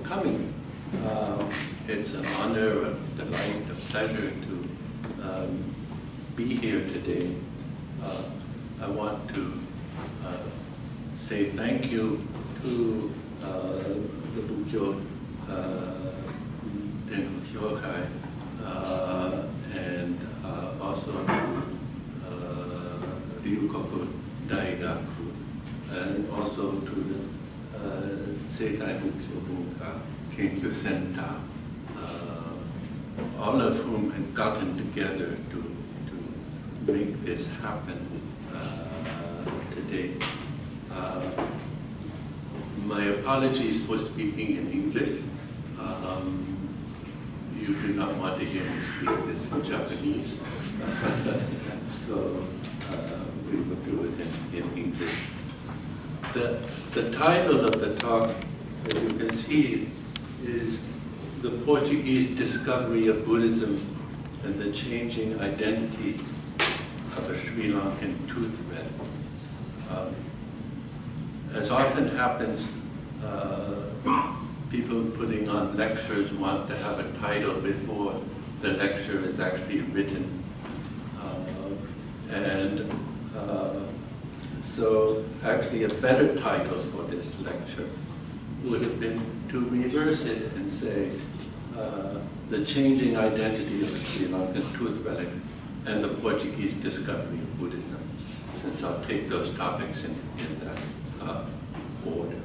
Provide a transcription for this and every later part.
coming. It's an honor, a delight, a pleasure to be here today. I want to say thank you to the Buddhist and also Ryukoku Daigaku, and also to the Seitai Buddhist Bunka Kenkyu Center, all of whom have gotten together to make this happen today. My apologies for speaking in English. You do not want to hear me speak this in Japanese, so we will do it in English. The title of the talk, as you can see, is The Portuguese Discovery of Buddhism and the Changing Identity of a Sri Lankan Tooth Red. As often happens, people putting on lectures want to have a title before the lecture is actually written. So actually a better title for this lecture would have been to reverse it and say the changing identity of Sri Lankan tooth relic and the Portuguese discovery of Buddhism, since I'll take those topics in that order.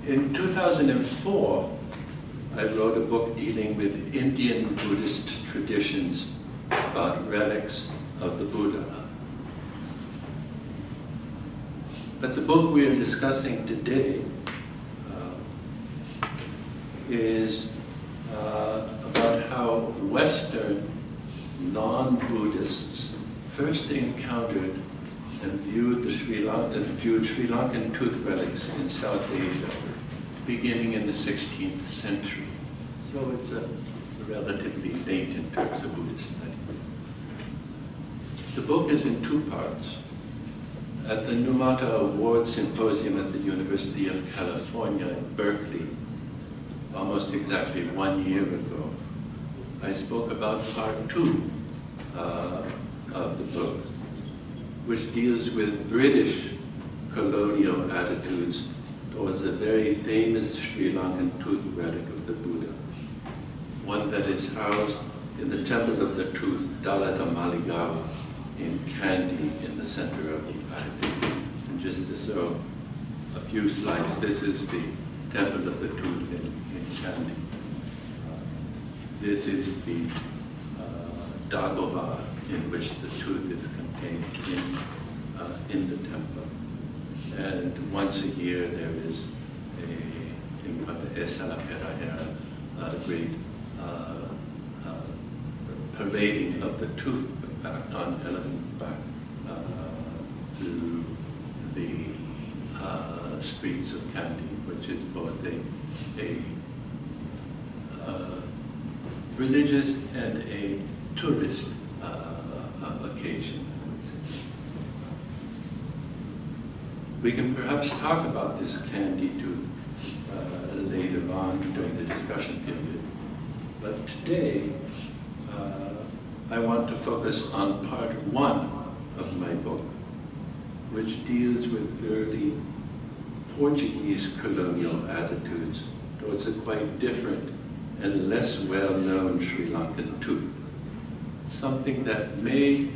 In 2004, I wrote a book dealing with Indian Buddhist traditions about relics of the Buddha. But the book we are discussing today is about how Western non-Buddhists first encountered and viewed Sri Lankan tooth relics in South Asia, beginning in the 16th century. So it's a relatively late in terms of Buddhist study. The book is in two parts. At the Numata Award Symposium at the University of California in Berkeley, almost exactly 1 year ago, I spoke about part 2 of the book, which deals with British colonial attitudes towards a very famous Sri Lankan tooth relic of the Buddha, one that is housed in the Temple of the Tooth, Dalada Maligawa, in Kandy, in the center of the island. And just to show a few slides, this is the Temple of the Tooth in Kandy. This is the Dagoba in which the tooth is contained in the temple. And once a year there is a thing called the Esa Perahera, a great parading of the tooth back on elephant back through the streets of Kandy, which is both a religious and a tourist occasion, I would say. We can perhaps talk about this Kandy tooth later on during the discussion period. But today, I want to focus on part 1 of my book, which deals with early Portuguese colonial attitudes towards a quite different and less well-known Sri Lankan tooth, something that may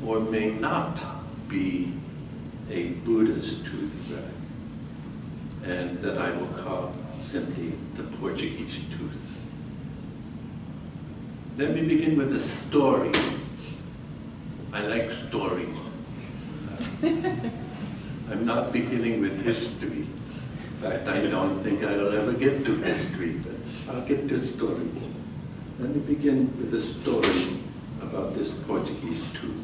or may not be a Buddha's tooth relic, and that I will call simply the Portuguese tooth. Let me begin with a story. I like stories. I'm not beginning with history. In fact, I don't think I'll ever get to history, but I'll get to stories. Let me begin with a story about this Portuguese tooth.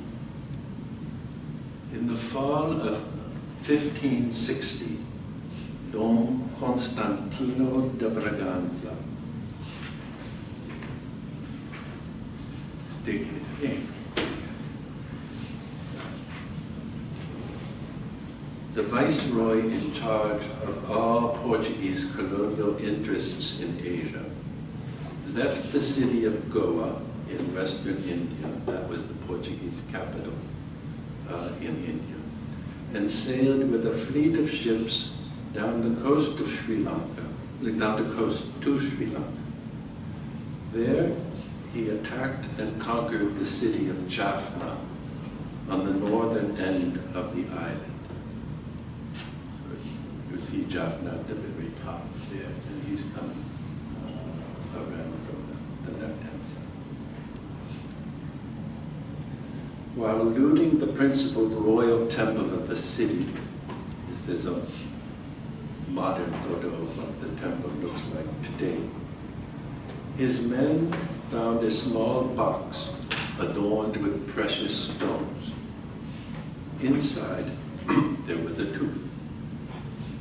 In the fall of 1560, Dom Constantino de Braganza, taking it in, the viceroy in charge of all Portuguese colonial interests in Asia left the city of Goa in western India, that was the Portuguese capital in India, and sailed with a fleet of ships down the coast of Sri Lanka, down the coast to Sri Lanka. There, he attacked and conquered the city of Jaffna on the northern end of the island. You see Jaffna at the very top there, and he's coming around from the left-hand side. While looting the principal royal temple of the city, this is a modern photo of what the temple looks like today, his men found a small box adorned with precious stones. Inside, there was a tooth.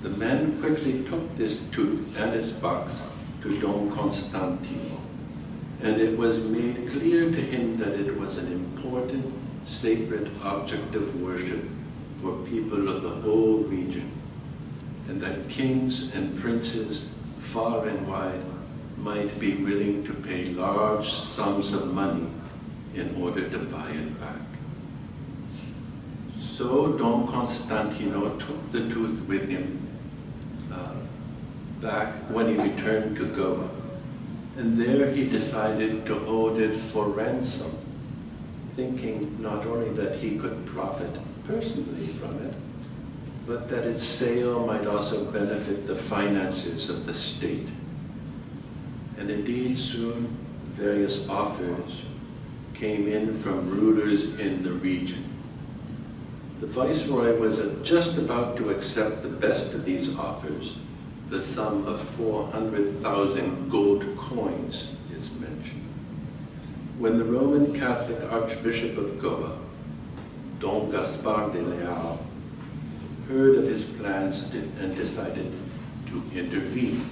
The men quickly took this tooth and its box to Don Constantino, and it was made clear to him that it was an important, sacred object of worship for people of the whole region, and that kings and princes far and wide might be willing to pay large sums of money in order to buy it back. So Don Constantino took the tooth with him back when he returned to Goa, and there he decided to hold it for ransom, thinking not only that he could profit personally from it, but that its sale might also benefit the finances of the state. And indeed, soon various offers came in from rulers in the region. The viceroy was just about to accept the best of these offers. The sum of 400,000 gold coins is mentioned, when the Roman Catholic Archbishop of Goa, Don Gaspar de Leal, heard of his plans and decided to intervene.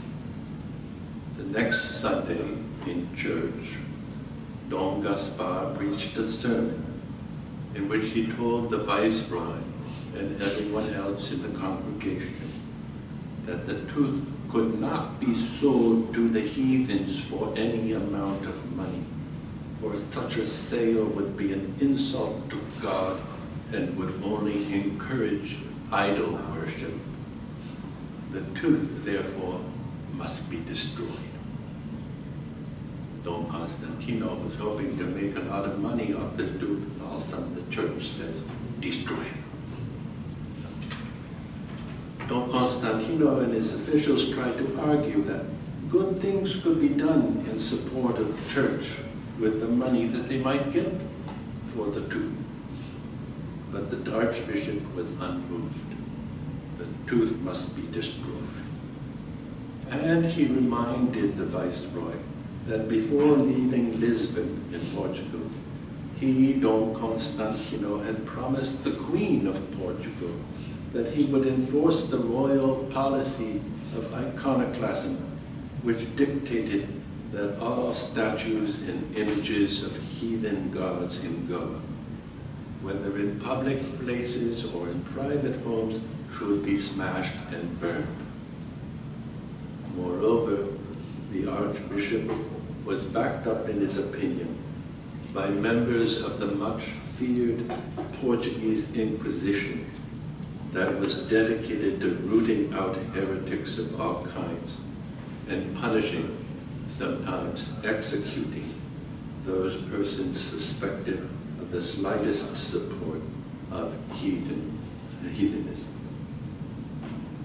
The next Sunday in church, Don Gaspar preached a sermon in which he told the viceroy and everyone else in the congregation that the tooth could not be sold to the heathens for any amount of money, for such a sale would be an insult to God and would only encourage idol worship. The tooth, therefore, must be destroyed. Don Constantino was hoping to make a lot of money off this tooth, and all of a sudden the church says, destroy it. Don Constantino and his officials tried to argue that good things could be done in support of the church with the money that they might get for the tooth. But the Archbishop was unmoved. The tooth must be destroyed. And he reminded the Viceroy that before leaving Lisbon in Portugal, he, Don Constantino, had promised the Queen of Portugal that he would enforce the royal policy of iconoclasm, which dictated that all statues and images of heathen gods in Goa, whether in public places or in private homes, should be smashed and burned. Moreover, the Archbishop was backed up in his opinion by members of the much feared Portuguese Inquisition that was dedicated to rooting out heretics of all kinds and punishing, sometimes executing, those persons suspected of the slightest support of heathenism.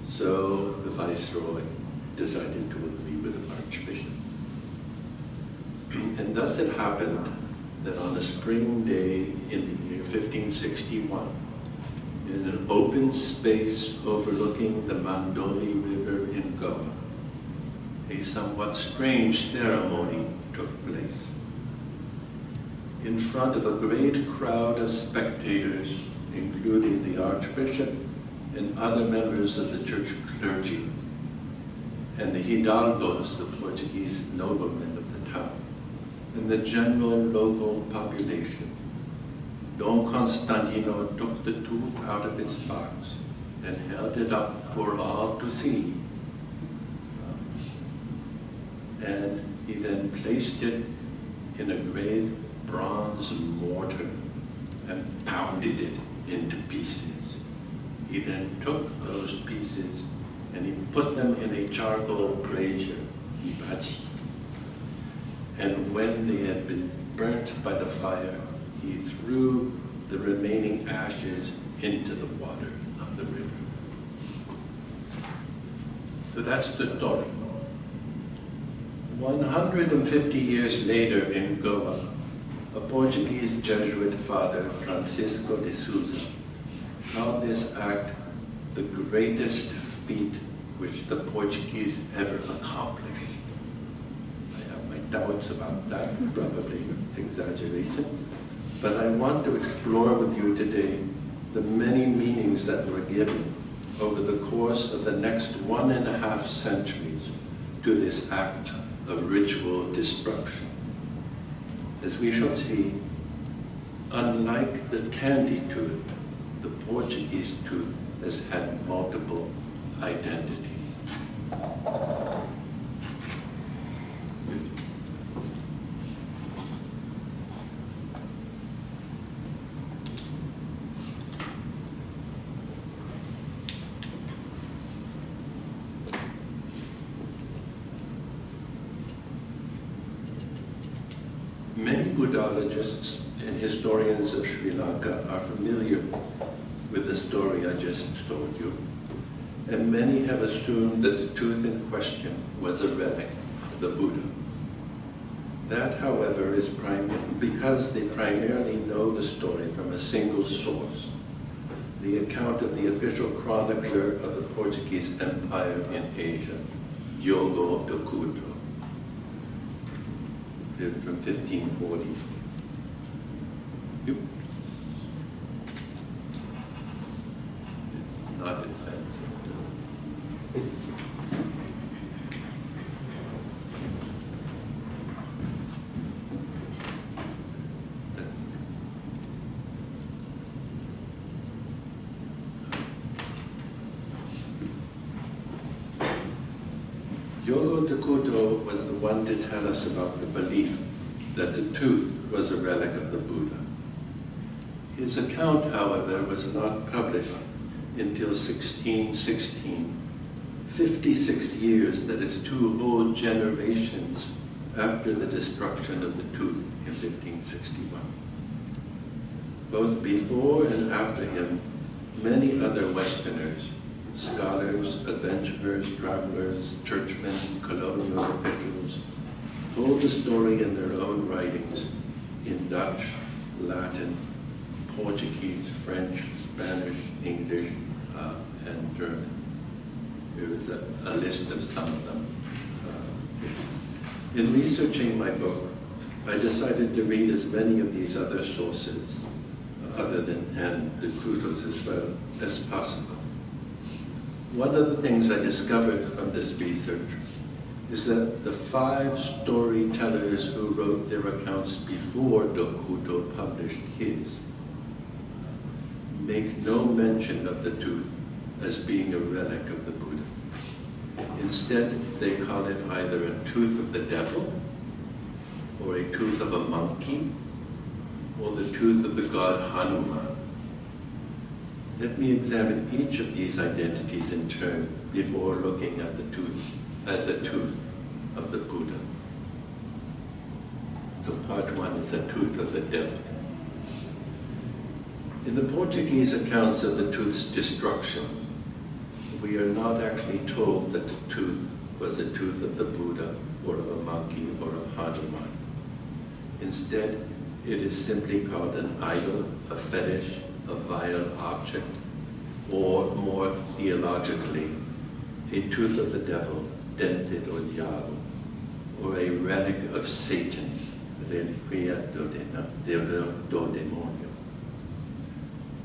So the Viceroy decided to agree with the Archbishop. And thus it happened that on a spring day in the year 1561, in an open space overlooking the Mandovi River in Goa, a somewhat strange ceremony took place. In front of a great crowd of spectators, including the Archbishop and other members of the church clergy, and the hidalgos, the Portuguese noblemen of the town, and the general local population, Don Constantino took the tooth out of its box and held it up for all to see. And he then placed it in a great bronze mortar and pounded it into pieces. He then took those pieces and he put them in a charcoal brazier, hibachi. And when they had been burnt by the fire, he threw the remaining ashes into the water of the river. So that's the story. 150 years later in Goa, a Portuguese Jesuit father, Francisco de Souza, called this act the greatest feat which the Portuguese ever accomplished. I have my doubts about that, probably exaggeration, but I want to explore with you today the many meanings that were given over the course of the next 1.5 centuries to this act of ritual destruction. As we shall see, unlike the candy tooth, the Portuguese tooth has had multiple identities. Many Buddhologists and historians of Sri Lanka are familiar with the story I just told you, and many have assumed that the tooth in question was a relic of the Buddha. That, however, is because they primarily know the story from a single source, the account of the official chronicler of the Portuguese Empire in Asia, Diogo de Couto, lived from 1540. It's not advanced. Diogo de Couto was the one to tell us about the belief that the tooth was a relic of the Buddha. His account, however, was not published until 1616, 56 years, that is 2 whole generations after the destruction of the tooth in 1561. Both before and after him, many other Westerners, scholars, adventurers, travelers, churchmen, colonial officials, told the story in their own writings in Dutch, Latin, Portuguese, French, Spanish, English, and German. Here is a list of some of them. In researching my book, I decided to read as many of these other sources, other than de Couto's as well, as possible. One of the things I discovered from this research is that the 5 storytellers who wrote their accounts before de Couto published his make no mention of the tooth as being a relic of the Buddha. Instead, they call it either a tooth of the devil, or a tooth of a monkey, or the tooth of the god Hanuman. Let me examine each of these identities in turn before looking at the tooth as a tooth of the Buddha. So part 1 is a tooth of the devil. In the Portuguese accounts of the tooth's destruction, we are not actually told that the tooth was a tooth of the Buddha, or of a monkey, or of Hanuman. Instead, it is simply called an idol, a fetish, a vile object, or more theologically, a tooth of the devil, dente do diabo, or a relic of Satan, reliquia do demonio.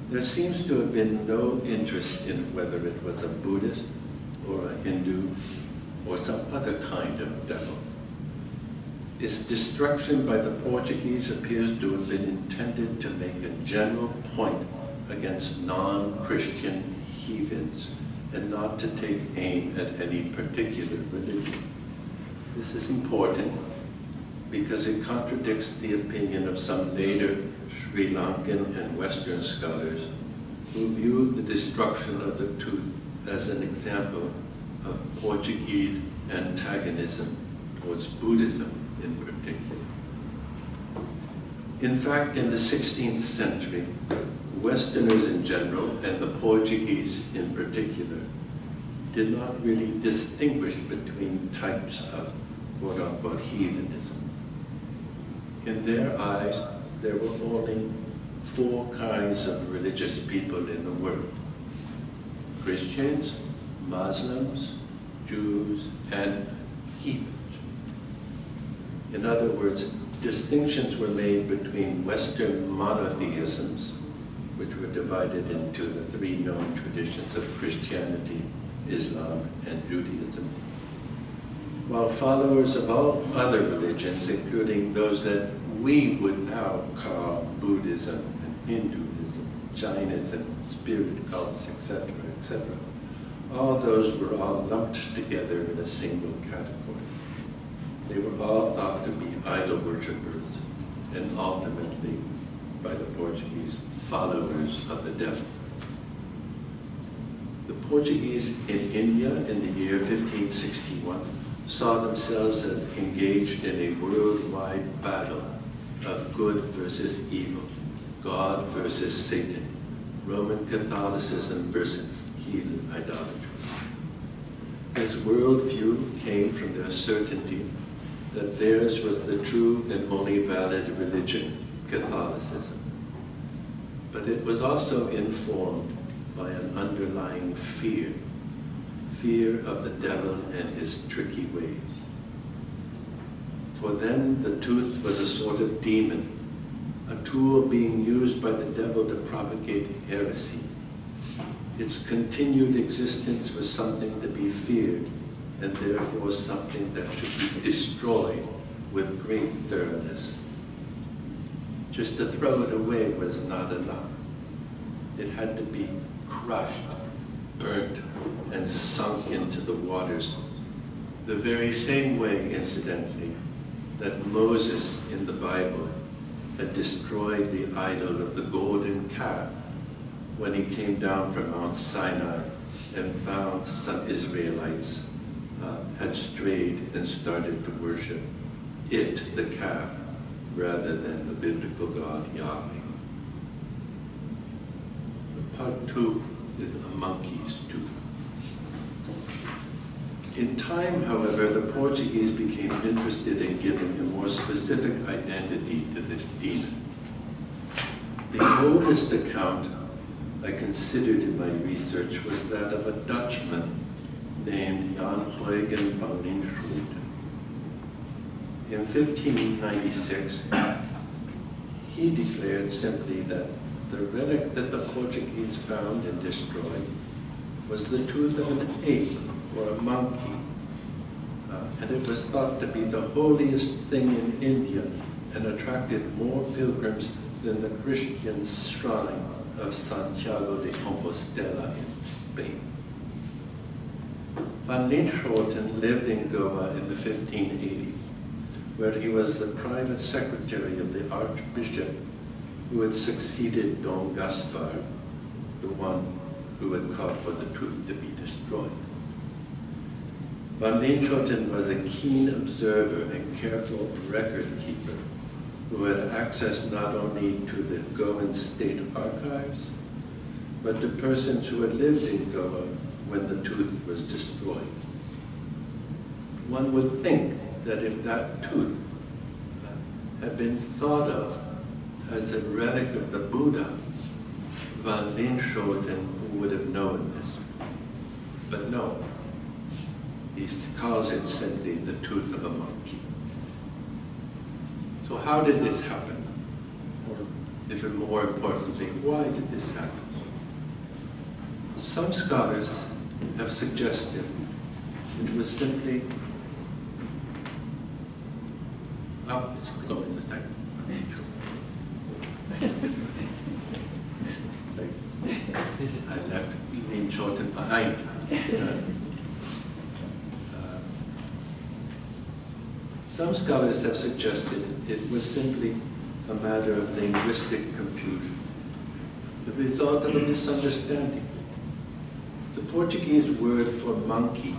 There seems to have been no interest in whether it was a Buddhist, or a Hindu, or some other kind of devil. Its destruction by the Portuguese appears to have been intended to make a general point against non-Christian heathens and not to take aim at any particular religion. This is important because it contradicts the opinion of some later Sri Lankan and Western scholars who viewed the destruction of the tooth as an example of Portuguese antagonism towards Buddhism in particular. In fact, in the 16th century, Westerners in general, and the Portuguese in particular, did not really distinguish between types of quote-unquote heathenism. In their eyes, there were only 4 kinds of religious people in the world: Christians, Muslims, Jews, and heathens. In other words, distinctions were made between Western monotheisms, which were divided into the 3 known traditions of Christianity, Islam, and Judaism, while followers of all other religions, including those that we would now call Buddhism and Hinduism, Jainism, spirit cults, etc., etc., all those were all lumped together in a single category. They were all thought to be idol worshippers and ultimately, by the Portuguese, followers of the devil. The Portuguese in India in the year 1561 saw themselves as engaged in a worldwide battle of good versus evil, God versus Satan, Roman Catholicism versus heathen idolatry. This worldview came from their certainty that theirs was the true and only valid religion, Catholicism. But it was also informed by an underlying fear of the devil and his tricky ways. For them, the tooth was a sort of demon, a tool being used by the devil to propagate heresy. Its continued existence was something to be feared, and therefore something that should be destroyed with great thoroughness. Just to throw it away was not enough. It had to be crushed, burnt, and sunk into the waters, the very same way, incidentally, that Moses in the Bible had destroyed the idol of the golden calf when he came down from Mount Sinai and found some Israelites had strayed and started to worship it, the calf, rather than the biblical God Yahweh. Part 2 is a monkey's tooth. In time, however, the Portuguese became interested in giving a more specific identity to this demon. The oldest account I considered in my research was that of a Dutchman named Jan Huygen van Linschoten. In 1596, he declared simply that the relic that the Portuguese found and destroyed was the tooth of an ape or a monkey, and it was thought to be the holiest thing in India and attracted more pilgrims than the Christian shrine of Santiago de Compostela in Spain. Van Linschoten lived in Goa in the 1580s, where he was the private secretary of the Archbishop who had succeeded Dom Gaspar, the one who had called for the tooth to be destroyed. Van Linschoten was a keen observer and careful record keeper who had access not only to the Goan state archives, but to persons who had lived in Goa when the tooth was destroyed. One would think that if that tooth had been thought of as a relic of the Buddha, Van Linschoten would have known this. But no, he calls it simply the tooth of a monkey. So how did this happen? Or even more importantly, why did this happen? Some scholars have suggested it was simply, oh, it's going the thing. I left Linschoten ein. Some scholars have suggested it was simply a matter of linguistic confusion, the result of a misunderstanding. The Portuguese word for monkey,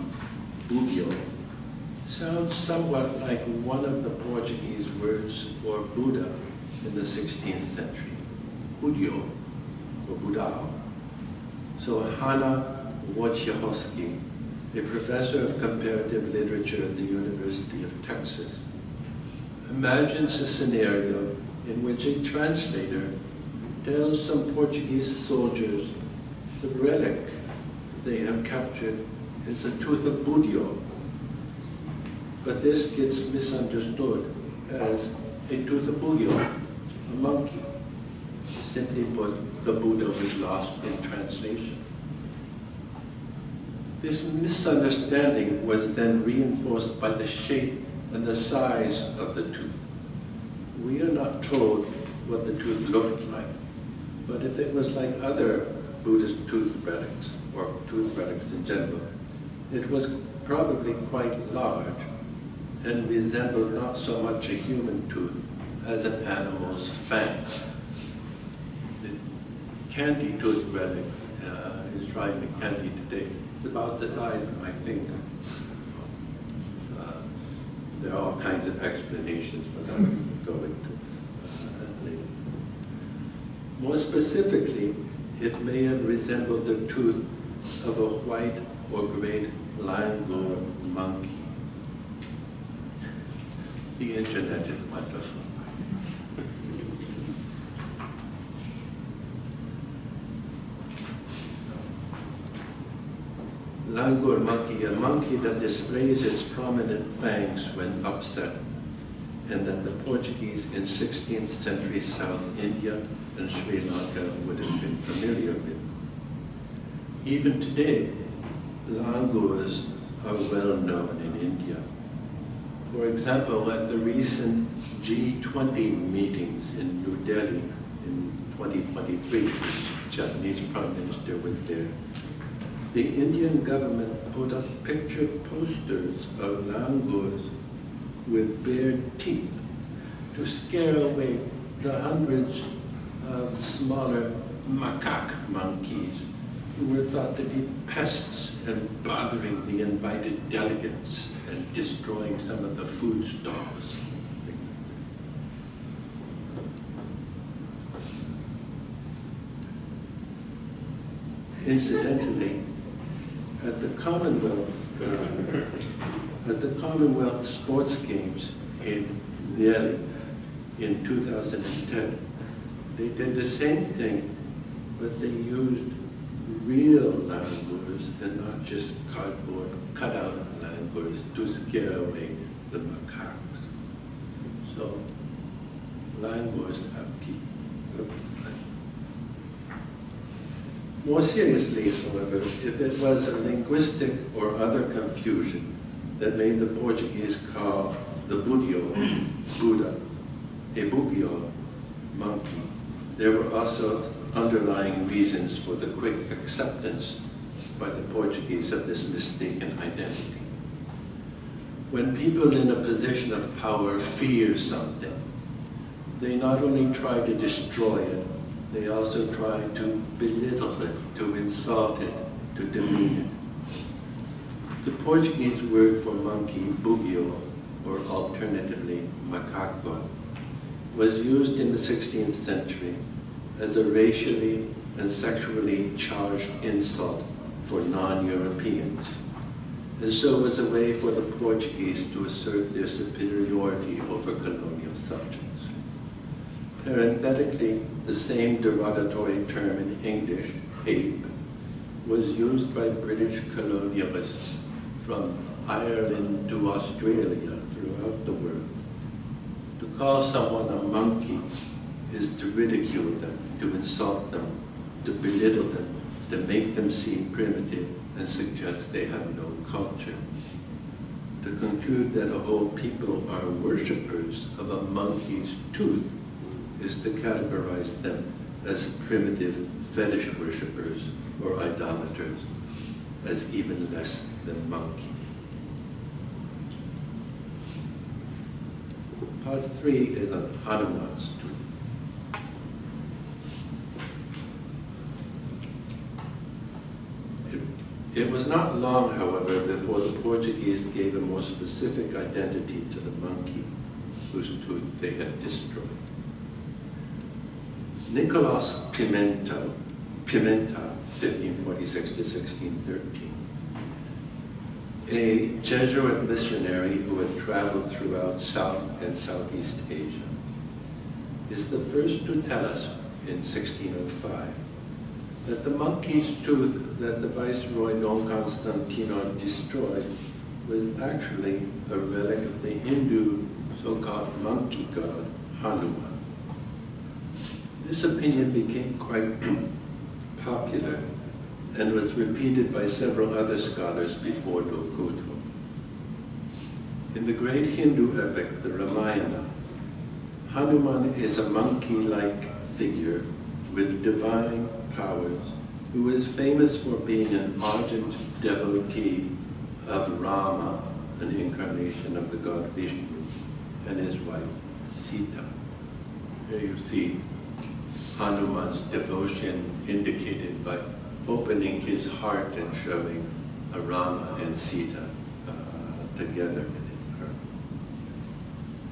bugio, sounds somewhat like one of the Portuguese words for Buddha in the 16th century, Budio, or Budao. So Hanna Wojciechowski, a professor of comparative literature at the University of Texas, imagines a scenario in which a translator tells some Portuguese soldiers the relic they have captured is a tooth of Budio, but this gets misunderstood as a tooth of Budio, a monkey. Simply put, the Buddha was lost in translation. This misunderstanding was then reinforced by the shape and the size of the tooth. We are not told what the tooth looked like, but if it was like other Buddhist tooth relics, or tooth relics in general, it was probably quite large and resembled not so much a human tooth as an animal's fang. The candy tooth relic is right in candy today. It's about the size of my finger. There are all kinds of explanations for that we'll go into later. More specifically, it may have resembled the tooth of a white or great langur monkey. The internet is wonderful. Langur monkey, a monkey that displays its prominent fangs when upset, and that the Portuguese in 16th century South India and Sri Lanka would have been familiar with. Even today, langurs are well known in India. For example, at the recent G20 meetings in New Delhi in 2023, the Japanese Prime Minister was there. The Indian government put up picture posters of langurs with bared teeth to scare away the hundreds of smaller macaque monkeys who were thought to be pests and bothering the invited delegates and destroying some of the food stalls. Incidentally, at the Commonwealth Sports Games in Delhi in 2010, they did the same thing, but they used real langurs and not just cardboard cutout langurs to scare away the macaques. So langurs have teeth. More seriously, however, if it was a linguistic or other confusion that made the Portuguese call the Budio, Buddha, a bugio, monkey, there were also underlying reasons for the quick acceptance by the Portuguese of this mistaken identity. When people in a position of power fear something, they not only try to destroy it, they also try to belittle it, to insult it, to demean it. The Portuguese word for monkey, bugio, or alternatively macaco, was used in the 16th century as a racially and sexually charged insult for non-Europeans, and so was a way for the Portuguese to assert their superiority over colonial subjects. Parenthetically, the same derogatory term in English, ape, was used by British colonialists from Ireland to Australia throughout the world. To call someone a monkey is to ridicule them, to insult them, to belittle them, to make them seem primitive and suggest they have no culture. To conclude that a whole people are worshippers of a monkey's tooth is to categorize them as primitive fetish worshippers or idolaters. as even less than monkey. Part 3 is on Hanuman's tooth. It was not long, however, before the Portuguese gave a more specific identity to the monkey whose tooth they had destroyed. Nicolas Pimenta, 1546 to 1613, a Jesuit missionary who had traveled throughout South and Southeast Asia, is the first to tell us in 1605 that the monkey's tooth that the Viceroy Don Constantino destroyed was actually a relic of the Hindu so-called monkey god Hanuman. This opinion became quite popular and was repeated by several other scholars before Dokuto. In the great Hindu epic, the Ramayana, Hanuman is a monkey-like figure with divine powers, who is famous for being an ardent devotee of Rama, an incarnation of the god Vishnu, and his wife, Sita. Here you see Hanuman's devotion indicated by opening his heart and showing Rama and Sita together in his heart.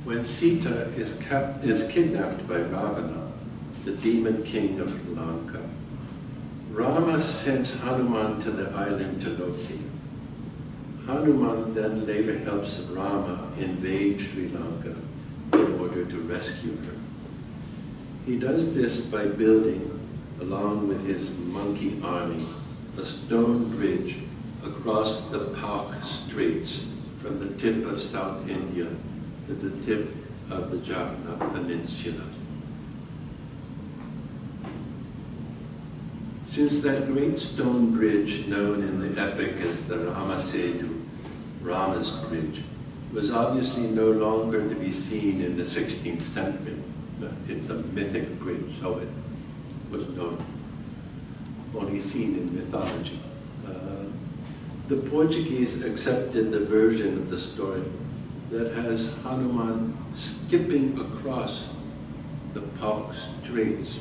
When Sita is kidnapped by Ravana, the demon king of Lanka, Rama sends Hanuman to the island to locate him. Hanuman then later helps Rama invade Sri Lanka in order to rescue her. He does this by building, along with his monkey army, a stone bridge across the Palk Straits from the tip of South India to the tip of the Jaffna Peninsula. Since that great stone bridge, known in the epic as the Rama Setu, Rama's Bridge, was obviously no longer to be seen in the 16th century. It's a mythic bridge, so it was only seen in mythology. The Portuguese accepted the version of the story that has Hanuman skipping across the Palk Straits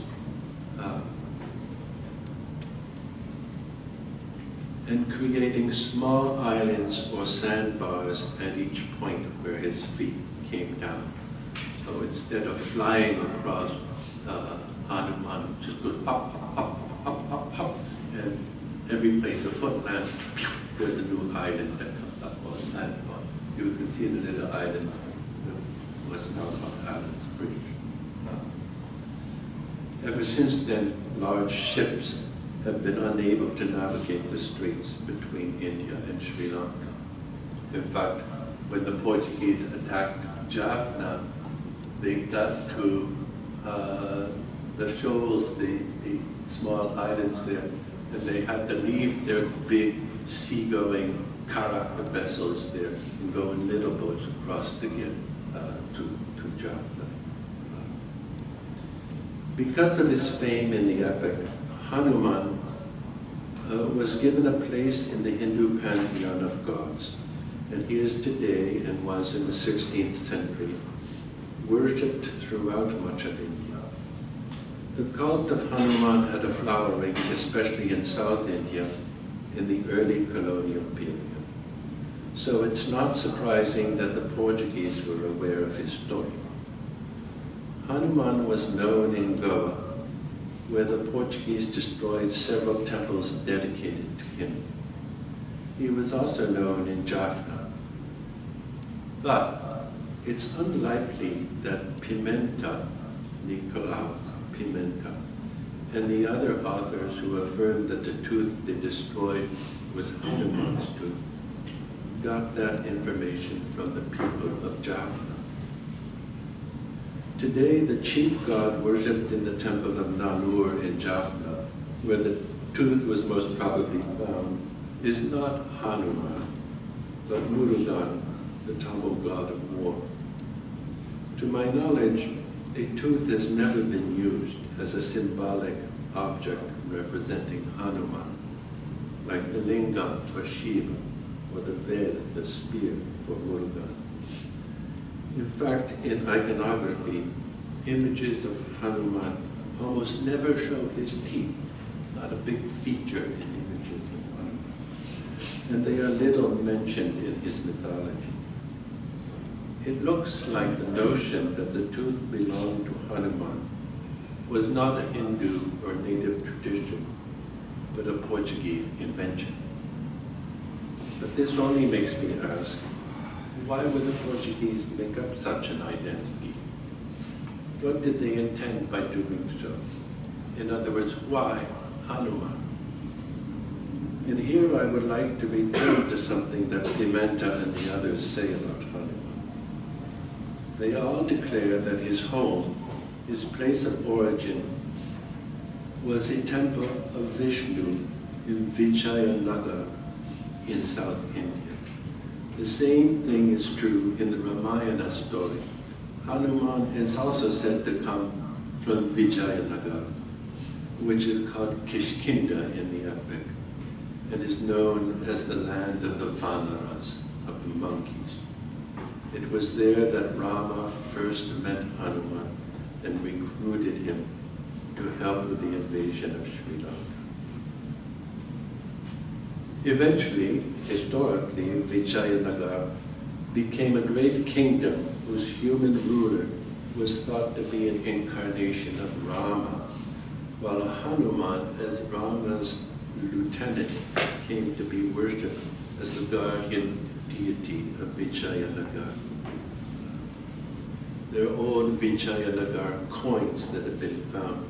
and creating small islands or sandbars at each point where his feet came down. So instead of flying across, Hanuman just goes hop, hop, hop, hop, hop, hop, and every place a foot lands, there's a new island that comes up, or a sandbar. You can see the little islands, what's now called Islands Bridge. Ever since then, large ships have been unable to navigate the straits between India and Sri Lanka. In fact, when the Portuguese attacked Jaffna, they got to the shoals, the small islands there, and they had to leave their big sea-going karak vessels there and go in little boats across to get to Jaffna. Because of his fame in the epic, Hanuman was given a place in the Hindu pantheon of gods, and he is today, and was in the 16th century, worshipped throughout much of India. The cult of Hanuman had a flowering, especially in South India, in the early colonial period. So it's not surprising that the Portuguese were aware of his story. Hanuman was known in Goa, where the Portuguese destroyed several temples dedicated to him. He was also known in Jaffna. But it's unlikely that Pimenta, Nicolaus Pimenta, and the other authors who affirmed that the tooth they destroyed was Hanuman's tooth got that information from the people of Jaffna. Today, the chief god worshipped in the temple of Nallur in Jaffna, where the tooth was most probably found, is not Hanuman, but Murugan, the Tamil god of war. To my knowledge, a tooth has never been used as a symbolic object representing Hanuman, like the lingam for Shiva, or the Veda, the spear, for Murugan. In fact, in iconography, images of Hanuman almost never show his teeth, not a big feature in images of Hanuman. And they are little mentioned in his mythology. It looks like the notion that the tooth belonged to Hanuman was not a Hindu or native tradition, but a Portuguese invention. But this only makes me ask, why would the Portuguese make up such an identity? What did they intend by doing so? In other words, why Hanuman? And here I would like to return to something that Numata and the others say about Hanuman. They all declare that his home, his place of origin, was a temple of Vishnu in Vijayanagar in South India. The same thing is true in the Ramayana story. Hanuman is also said to come from Vijayanagar, which is called Kishkinda in the epic, and is known as the land of the Vanaras, of the monkeys. It was there that Rama first met Hanuman and recruited him to help with the invasion of Sri Lanka. Eventually, historically, Vijayanagar became a great kingdom whose human ruler was thought to be an incarnation of Rama, while Hanuman, as Rama's lieutenant, came to be worshipped as the guardian deity of Vijayanagar. There are old Vijayanagar coins that have been found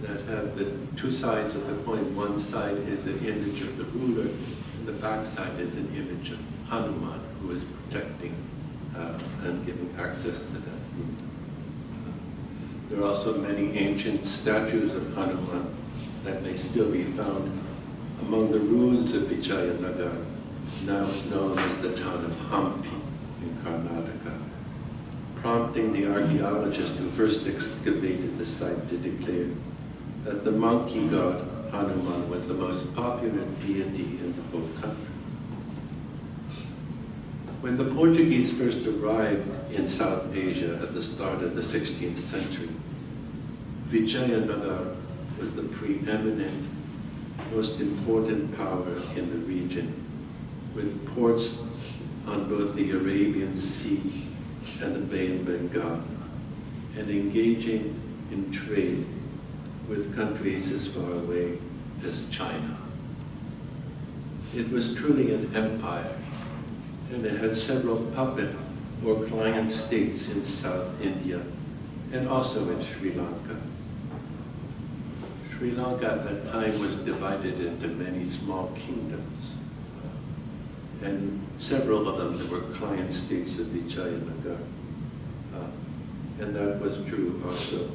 that have the two sides of the coin. One side is an image of the ruler, and the back side is an image of Hanuman, who is protecting and giving access to that ruler. There are also many ancient statues of Hanuman that may still be found among the ruins of Vijayanagar, now known as the town of Hampi in Karnataka, prompting the archaeologist who first excavated the site to declare that the monkey god Hanuman was the most popular deity in the whole country. When the Portuguese first arrived in South Asia at the start of the 16th century, Vijayanagar was the preeminent, most important power in the region, with ports on both the Arabian Sea and the Bay of Bengal, and engaging in trade with countries as far away as China. It was truly an empire, and it had several puppet or client states in South India and also in Sri Lanka. Sri Lanka at that time was divided into many small kingdoms, and several of them that were client states of Vijayanagar. And that was true also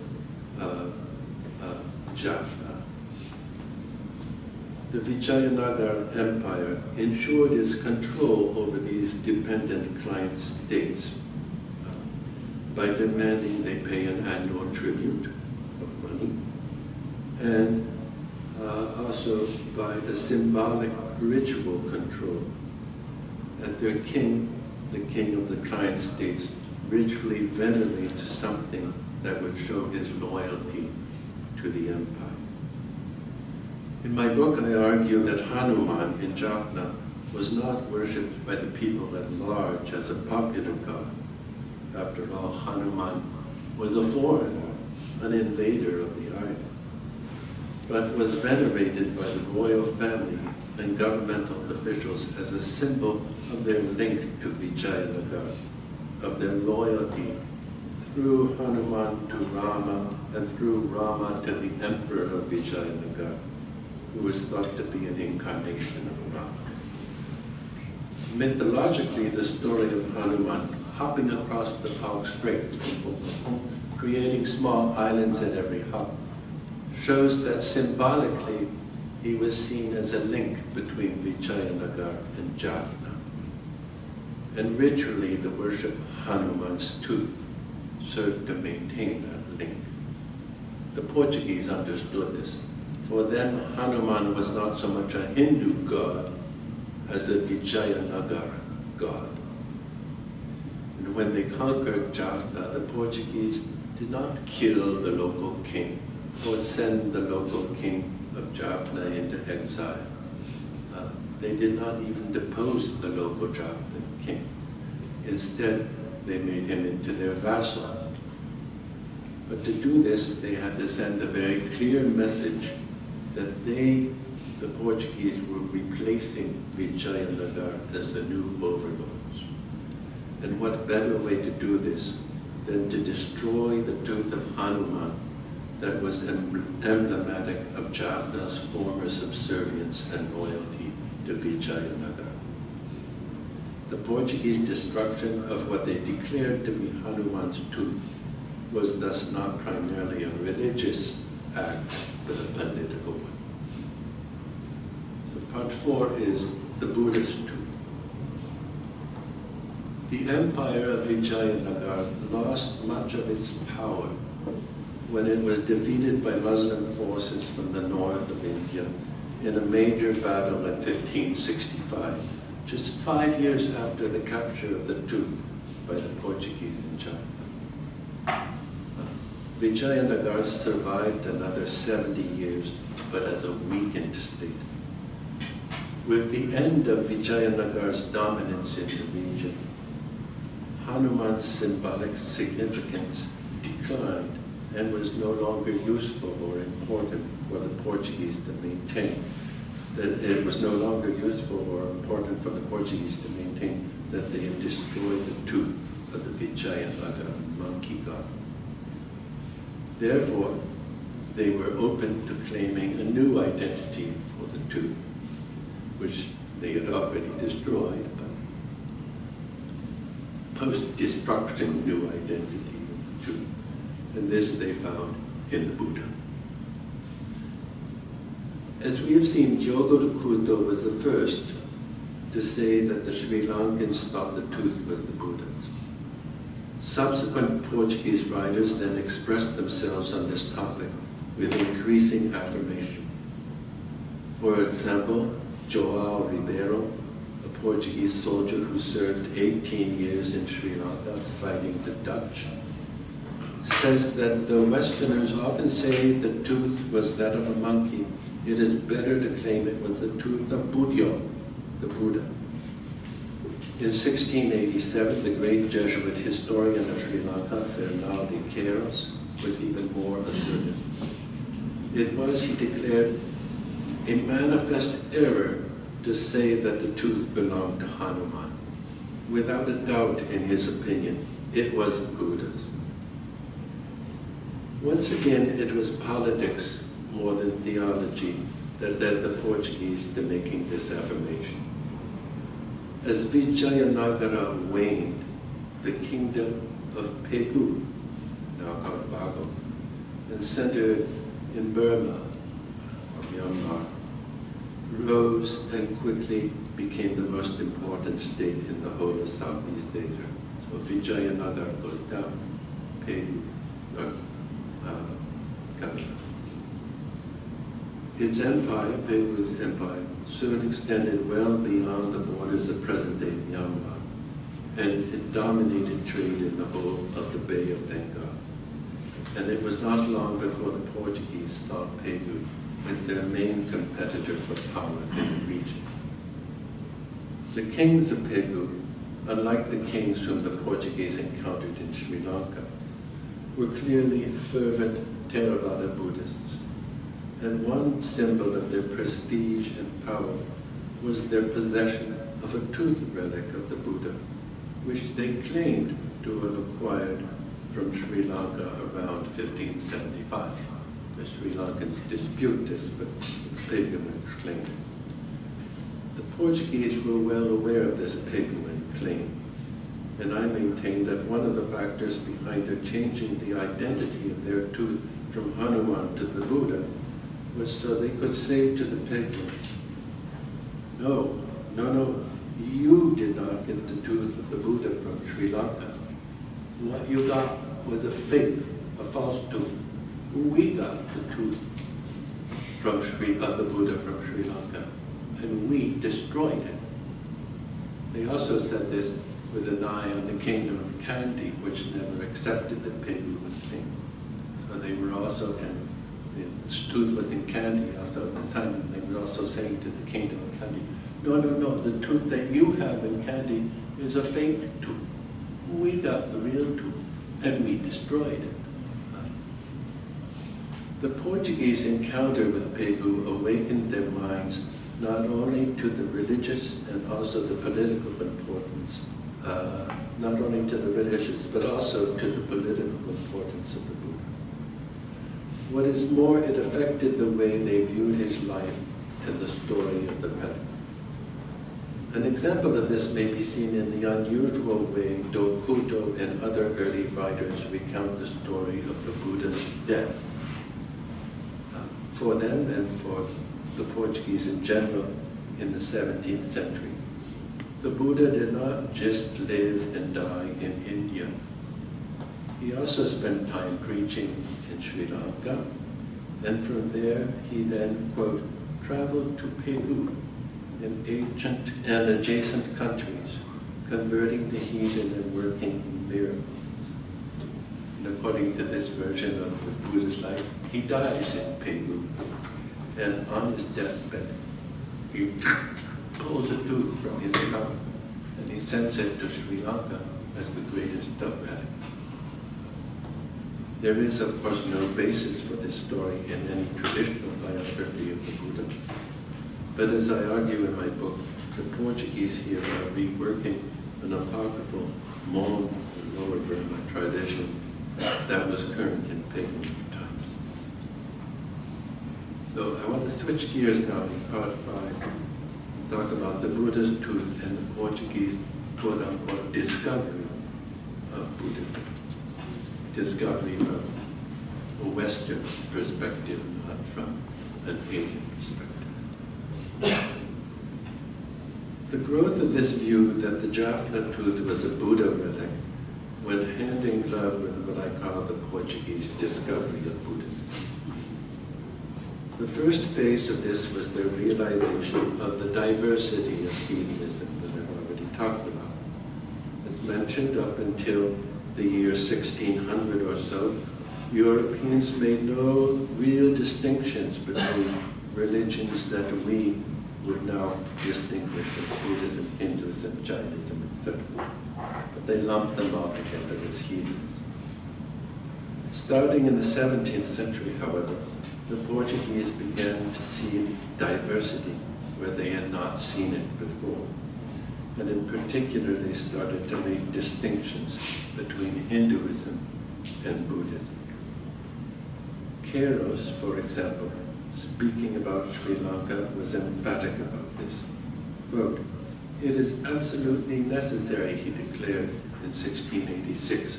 of Jaffna. The Vijayanagar Empire ensured its control over these dependent client states by demanding they pay an annual tribute of money, and also by a symbolic ritual control that their king, the king of the client states, ritually venerates something that would show his loyalty to the empire. In my book, I argue that Hanuman in Jaffna was not worshipped by the people at large as a popular god. After all, Hanuman was a foreigner, an invader of the island, but was venerated by the royal family and governmental officials as a symbol of their link to Vijayanagar, of their loyalty through Hanuman to Rama and through Rama to the emperor of Vijayanagar, who was thought to be an incarnation of Rama. Mythologically, the story of Hanuman hopping across the Palk Strait, creating small islands at every hop, shows that symbolically he was seen as a link between Vijayanagar and Jaffna. And ritually, the worship of Hanuman's tooth served to maintain that link. The Portuguese understood this For them, Hanuman was not so much a Hindu god as a Vijayanagara god. And when they conquered Jaffna, the Portuguese did not kill the local king or send the local king of Jaffna into exile. They did not even depose the local Jaffna king. Instead, they made him into their vassal. But to do this, they had to send a very clear message that they, the Portuguese, were replacing Vijayanagara as the new overlords. And what better way to do this than to destroy the tooth of Hanuman that was emblematic of Jaffna's former subservience and loyalty to Vijayanagara. The Portuguese destruction of what they declared to be Hanuman's tooth was thus not primarily a religious act, but a political one. So part 4 is the Buddha's tooth. The empire of Vijayanagara lost much of its power when it was defeated by Muslim forces from the north of India in a major battle in 1565, just 5 years after the capture of the tooth by the Portuguese in Jaffna. Vijayanagara survived another 70 years, but as a weakened state. With the end of Vijayanagara's dominance in the region, Hanuman's symbolic significance declined and was no longer useful or important for the Portuguese to maintain. That it was no longer useful or important for the Portuguese to maintain that they had destroyed the tooth of the Vijayanagara monkey god. Therefore, they were open to claiming a new identity for the tooth, which they had already destroyed, but post-destruction new identity of the tooth. And this they found in the Buddha. As we have seen, Diogo de Couto was the first to say that the Sri Lankans thought the tooth was the Buddha's. Subsequent Portuguese writers then expressed themselves on this topic with increasing affirmation. For example, João Ribeiro, a Portuguese soldier who served 18 years in Sri Lanka fighting the Dutch, says that though Westerners often say the tooth was that of a monkey, it is better to claim it was the tooth of Buddha, the Buddha. In 1687, the great Jesuit historian of Sri Lanka, Fernão de Queiroz, was even more assertive. It was, he declared, a manifest error to say that the tooth belonged to Hanuman. Without a doubt, in his opinion, it was the Buddha's. Once again, it was politics more than theology that led the Portuguese to making this affirmation. As Vijayanagara waned, the kingdom of Pegu, now called Bago, and centered in Burma, or Myanmar, rose and quickly became the most important state in the whole of Southeast Asia. So Vijayanagara goes down, Pegu, Its empire, Pegu's empire, soon extended well beyond the borders of present-day Myanmar, and it dominated trade in the whole of the Bay of Bengal. And it was not long before the Portuguese saw Pegu as their main competitor for power in the region. The kings of Pegu, unlike the kings whom the Portuguese encountered in Sri Lanka, were clearly fervent Theravada Buddhists. And one symbol of their prestige and power was their possession of a tooth relic of the Buddha, which they claimed to have acquired from Sri Lanka around 1575. The Sri Lankans dispute this, but Peguans claim it. The Portuguese were well aware of this Peguan claim, and I maintain that one of the factors behind their changing the identity of their tooth from Hanuman to the Buddha was so they could say to the Peguans, no, you did not get the tooth of the Buddha from Sri Lanka. What you got was a fake, a false tooth. We got the tooth from the Buddha from Sri Lanka, and we destroyed it. They also said this with an eye on the kingdom of Kandy, which never accepted that Pegu was king. So they were also, and this tooth was in Kandy also at the time, and they were also saying to the kingdom of Kandy, no, no, no, the tooth that you have in Kandy is a fake tooth. We got the real tooth, and we destroyed it. The Portuguese encounter with Pegu awakened their minds not only to the religious and also the political importance, not only to the religious, but also to the political importance of the Buddha. What is more, it affected the way they viewed his life and the story of the relic. An example of this may be seen in the unusual way Dokudo and other early writers recount the story of the Buddha's death. For them and for the Portuguese in general in the 17th century, the Buddha did not just live and die in India. He also spent time preaching in Sri Lanka, and from there he then, quote, traveled to Pegu and adjacent countries, converting the heathen and working miracles. And according to this version of the Buddha's life, he dies in Pegu, and on his deathbed, he pulls a tooth from his mouth, and he sends it to Sri Lanka as the greatest of relics. There is, of course, no basis for this story in any traditional biography of the Buddha. But as I argue in my book, the Portuguese here are reworking an apocryphal Mon, Lower Burma tradition that was current in pagan times. So I want to switch gears now in part 5, talk about the Buddha's tooth and the Portuguese quote-unquote discovery of Buddhism. Discovery from a Western perspective, not from an Asian perspective. The growth of this view that the Jaffna tooth was a Buddha relic went hand in glove with what I call the Portuguese discovery of Buddhism. The first phase of this was the realization of the diversity of heathenism that I've already talked about. As mentioned, up until the year 1600 or so, Europeans made no real distinctions between religions that we would now distinguish as Buddhism, Hinduism, Jainism, etc. But they lumped them all together as heathenism. Starting in the 17th century, however, the Portuguese began to see diversity where they had not seen it before. And in particular, they started to make distinctions between Hinduism and Buddhism. Keros, for example, speaking about Sri Lanka, was emphatic about this. Quote, "It is absolutely necessary," he declared in 1686,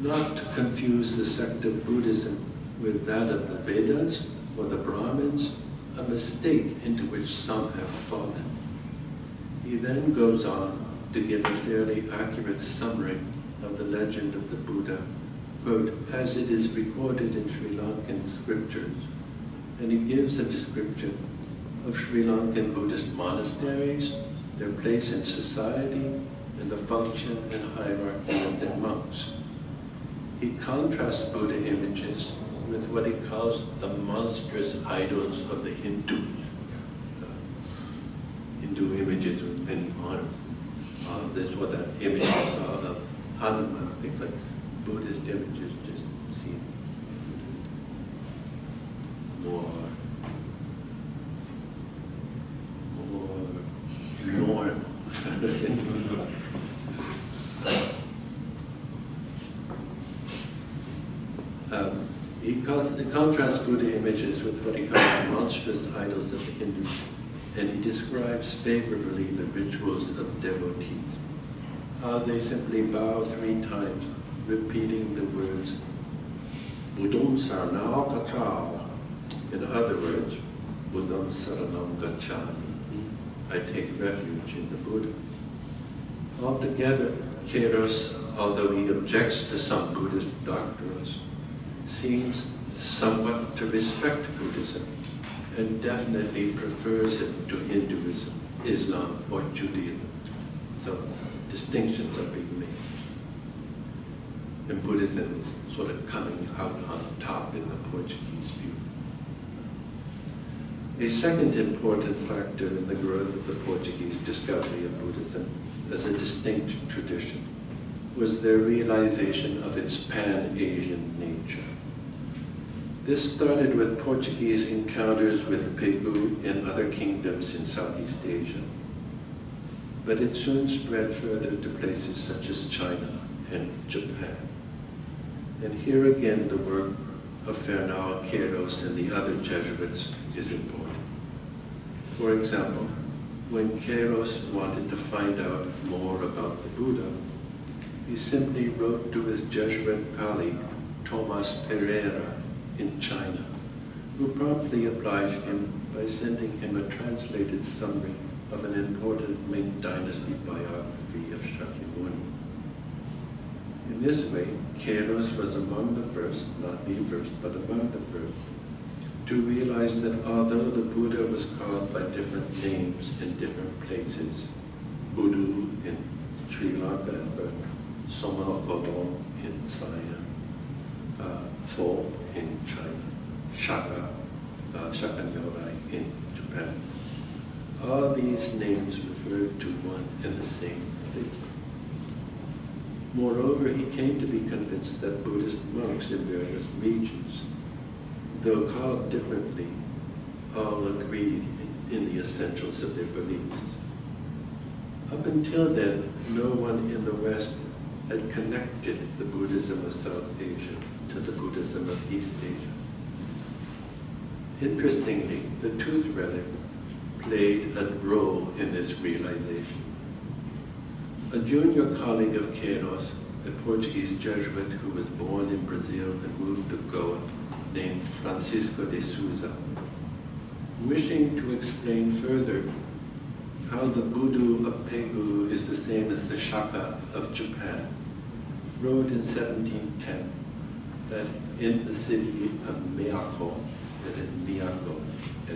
"not to confuse the sect of Buddhism with that of the Vedas or the Brahmins, a mistake into which some have fallen." He then goes on to give a fairly accurate summary of the legend of the Buddha, quote, "as it is recorded in Sri Lankan scriptures." And he gives a description of Sri Lankan Buddhist monasteries, their place in society, and the function and hierarchy of their monks. He contrasts Buddha images with what he calls the monstrous idols of the Hindus. Hindu images with many arms. There's what that image of Hanuman, things like Buddhist images just seem more normal. He contrasts Buddha images with what he calls the monstrous idols of the Hindus, and he describes favorably the rituals of devotees. They simply bow 3 times, repeating the words, Buddham Saranam Gacchami. In other words, Buddham Saranam Gacchami. I take refuge in the Buddha. Altogether, Keros, although he objects to some Buddhist doctrines, seems somewhat to respect Buddhism and definitely prefers it to Hinduism, Islam, or Judaism. So distinctions are being made. And Buddhism is sort of coming out on top in the Portuguese view. A second important factor in the growth of the Portuguese discovery of Buddhism as a distinct tradition was their realization of its pan-Asian nature. This started with Portuguese encounters with Pegu in other kingdoms in Southeast Asia, but it soon spread further to places such as China and Japan. And here again the work of Fernão Queiroz and the other Jesuits is important. For example, when Queiroz wanted to find out more about the Buddha, he simply wrote to his Jesuit colleague, Thomas Pereira, in China, who promptly obliged him by sending him a translated summary of an important Ming Dynasty biography of Shakyamuni. In this way, Queiroz was among the first, not the first, but among the first, to realize that although the Buddha was called by different names in different places, Buddha in Sri Lanka and Burma, Somanokodon in Siam, Fo in China, Shaka Nyorai in Japan. All these names referred to one and the same figure. Moreover, he came to be convinced that Buddhist monks in various regions, though called differently, all agreed in the essentials of their beliefs. Up until then, no one in the West had connected the Buddhism of South Asia to the Buddhism of East Asia. Interestingly, the tooth relic played a role in this realization. A junior colleague of Queiroz, a Portuguese Jesuit who was born in Brazil and moved to Goa, named Francisco de Souza, wishing to explain further how the Buddha of Pegu is the same as the Shaka of Japan, wrote in 1710 that in the city of Miyako, that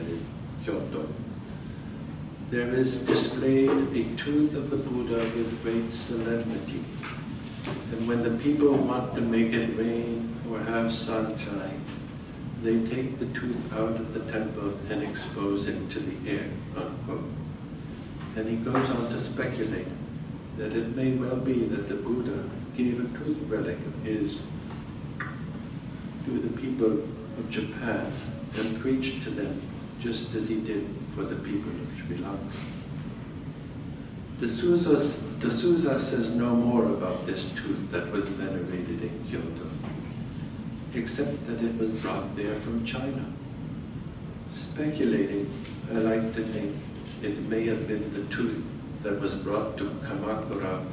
is Kyoto, there is displayed a tooth of the Buddha with great solemnity. And when the people want to make it rain or have sunshine, they take the tooth out of the temple and expose it to the air, unquote. And he goes on to speculate that it may well be that the Buddha gave a tooth relic of his to the people of Japan and preached to them just as he did for the people of Sri Lanka. De Souza says no more about this tooth that was venerated in Kyoto, except that it was brought there from China. Speculating, I like to think it may have been the tooth that was brought to Kamakura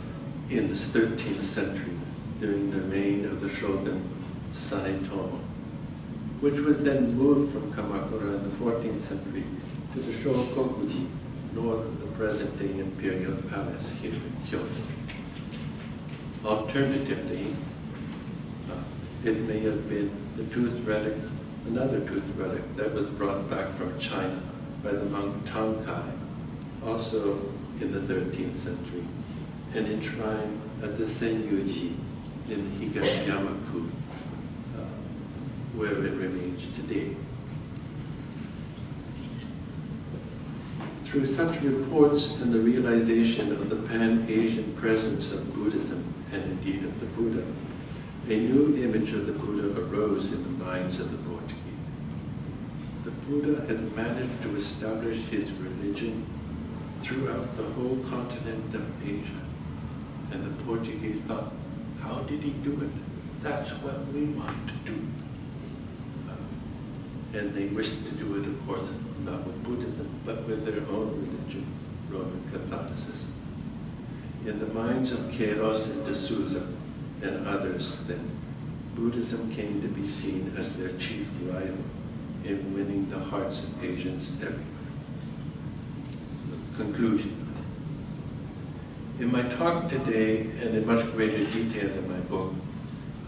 in the 13th century during the reign of the shogun Sanetomo, which was then moved from Kamakura in the 14th century to the Shokoku, north of the present-day imperial palace here in Kyoto. Alternatively, it may have been the tooth relic, another tooth relic that was brought back from China by the monk Tangkai, also in the 13th century, and enshrined at the Senyuji in Higashiyama-ku, where it remains today. Through such reports and the realization of the pan-Asian presence of Buddhism, and indeed of the Buddha, a new image of the Buddha arose in the minds of the Portuguese. The Buddha had managed to establish his religion throughout the whole continent of Asia. And the Portuguese thought, how did he do it? That's what we want to do. And they wished to do it, of course, not with Buddhism, but with their own religion, Roman Catholicism. In the minds of Queiroz and de Souza and others then, Buddhism came to be seen as their chief rival in winning the hearts of Asians everywhere. Conclusion. In my talk today, and in much greater detail in my book,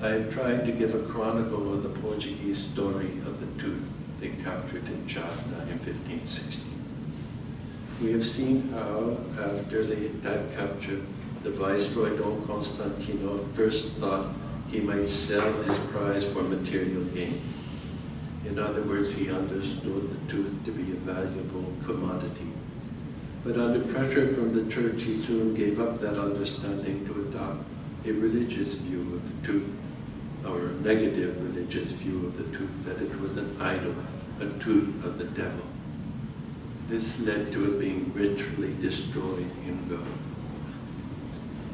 I have tried to give a chronicle of the Portuguese story of the tooth they captured in Jaffna in 1516. We have seen how, after that capture, the Viceroy Don Constantino first thought he might sell his prize for material gain. In other words, he understood the tooth to be a valuable commodity. But under pressure from the church, he soon gave up that understanding to adopt a religious view of the tooth, or a negative religious view of the tooth, that it was an idol, a tooth of the devil. This led to it being ritually destroyed in Goa.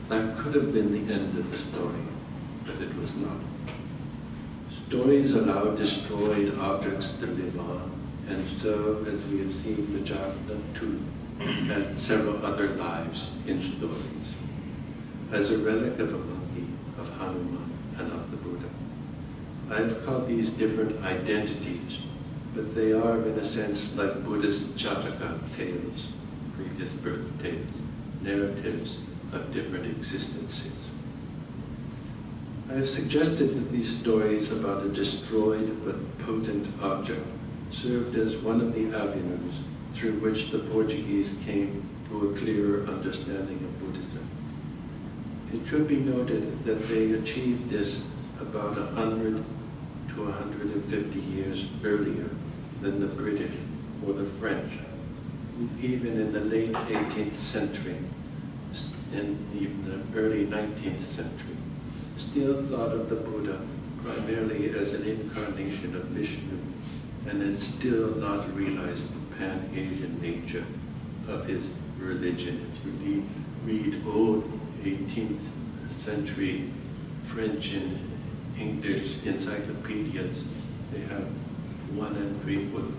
That could have been the end of the story, but it was not. Stories allow destroyed objects to live on, and so, as we have seen, the Jaffna tooth had several other lives in stories. As a relic of a monkey, of Hanuman, and of the Buddha. I've called these different identities, but they are, in a sense, like Buddhist Jataka tales, previous birth tales, narratives of different existences. I have suggested that these stories about a destroyed but potent object served as one of the avenues through which the Portuguese came to a clearer understanding of Buddhism. It should be noted that they achieved this about 100 to 150 years earlier than the British or the French, who even in the late 18th century and even the early 19th century still thought of the Buddha primarily as an incarnation of Vishnu, and had still not realized the pan-Asian nature of his religion. If you read old 18th century French and English encyclopedias, they have one entry for the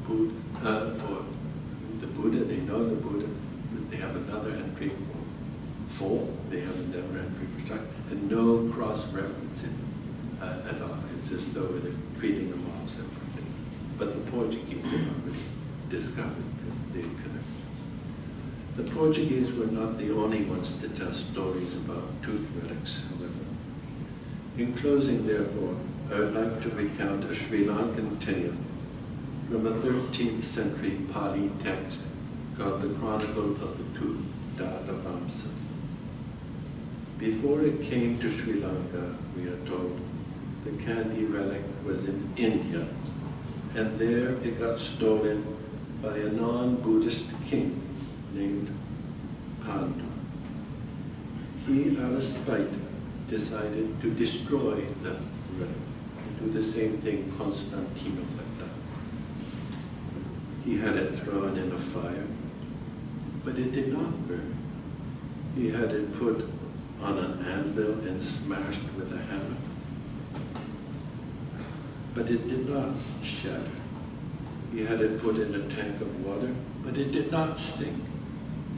Buddha, they know the Buddha, they have another entry for, they have another entry for structure, and no cross-references at all. It's as though they're treating them all separately. But the Portuguese have already discovered the connections. The Portuguese were not the only ones to tell stories about tooth relics, however. In closing, therefore, I would like to recount a Sri Lankan tale from a 13th century Pali text called the Chronicle of the Tooth, Datavamsa. Before it came to Sri Lanka, we are told, the candy relic was in India, and there it got stolen by a non-Buddhist king named Pandu. He, out of spite, decided to destroy the relic, and do the same thing Constantino had done. He had it thrown in a fire, but it did not burn. He had it put on an anvil and smashed with a hammer, but it did not shatter. He had it put in a tank of water, but it did not stink.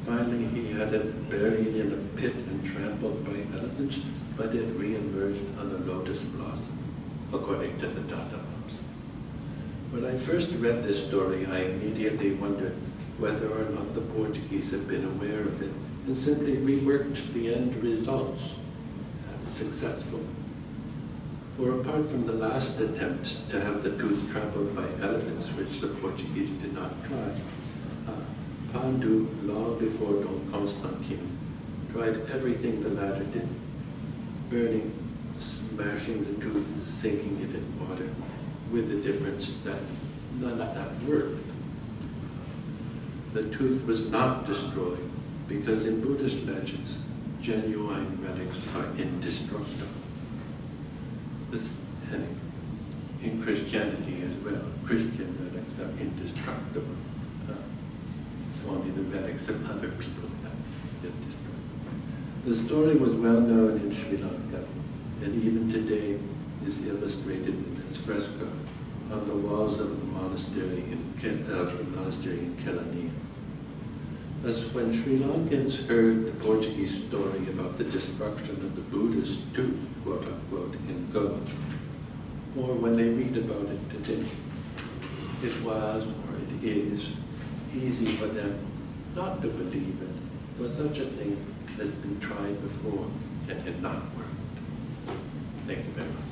Finally, he had it buried in a pit and trampled by elephants, but it re-emerged on a lotus blossom, according to the Datavamsa. When I first read this story, I immediately wondered whether or not the Portuguese had been aware of it and simply reworked the end results successful. For apart from the last attempt to have the tooth trampled by elephants, which the Portuguese did not try, Pandu, long before Don Constantino, tried everything the latter did, burning, smashing the tooth, sinking it in water, with the difference that none of that worked. The tooth was not destroyed because in Buddhist legends, genuine relics are indestructible. And in Christianity as well, Christian relics are indestructible. It's only the relics of other people that get destroyed. The story was well known in Sri Lanka, and even today is illustrated in this fresco on the walls of the monastery in Kelaniya. Thus, when Sri Lankans heard the Portuguese story about the destruction of the Buddha's tooth, quote unquote, in Goa, or when they read about it today, it was, or it is, easy for them not to believe it, for such a thing has been tried before and had not worked. Thank you very much.